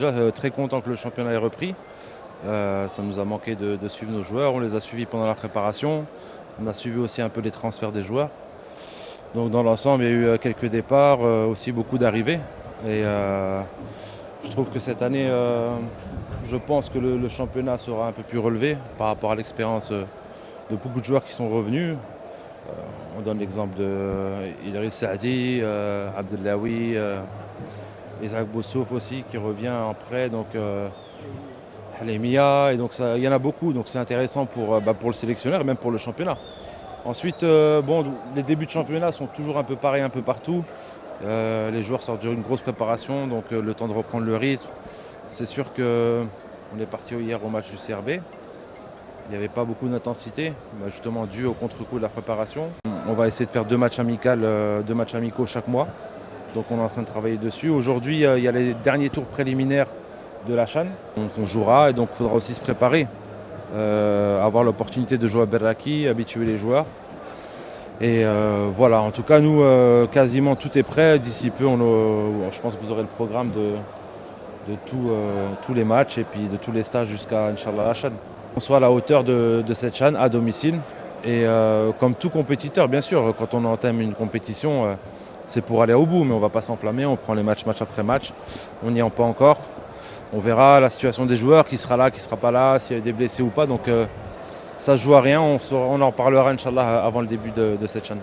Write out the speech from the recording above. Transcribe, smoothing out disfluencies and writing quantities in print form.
Déjà très content que le championnat ait repris. Ça nous a manqué de suivre nos joueurs. On les a suivis pendant la préparation. On a suivi aussi un peu les transferts des joueurs. Donc dans l'ensemble, il y a eu quelques départs, aussi beaucoup d'arrivées. Et je trouve que cette année, je pense que le championnat sera un peu plus relevé par rapport à l'expérience de beaucoup de joueurs qui sont revenus. On donne l'exemple d'Idriss Saadi, Abdellaoui, Isaac Boussouf aussi qui revient en prêt. Donc Halemia, et donc il y en a beaucoup, donc c'est intéressant pour le sélectionneur et même pour le championnat. Ensuite, les débuts de championnat sont toujours un peu pareils un peu partout. Les joueurs sortent d'une grosse préparation, donc le temps de reprendre le rythme. C'est sûr qu'on est parti hier au match du CRB. Il n'y avait pas beaucoup d'intensité, justement dû au contre-coup de la préparation. On va essayer de faire deux matchs amicaux chaque mois. Donc on est en train de travailler dessus. Aujourd'hui, il y a les derniers tours préliminaires de la CHAN. Donc on jouera et donc il faudra aussi se préparer. Avoir l'opportunité de jouer à Berraki, habituer les joueurs. Et voilà, en tout cas, nous, quasiment tout est prêt. D'ici peu, je pense que vous aurez le programme de tous les matchs et puis de tous les stages jusqu'à, Inch'Allah, la CHAN. On soit à la hauteur de cette CHAN à domicile. Et comme tout compétiteur, bien sûr, quand on entame une compétition, c'est pour aller au bout, mais on ne va pas s'enflammer. On prend les matchs match après match. On n'y est pas encore. On verra la situation des joueurs, qui sera là, qui ne sera pas là, s'il y a des blessés ou pas. Donc ça ne joue à rien. On en parlera, Inch'Allah, avant le début de cette chaîne.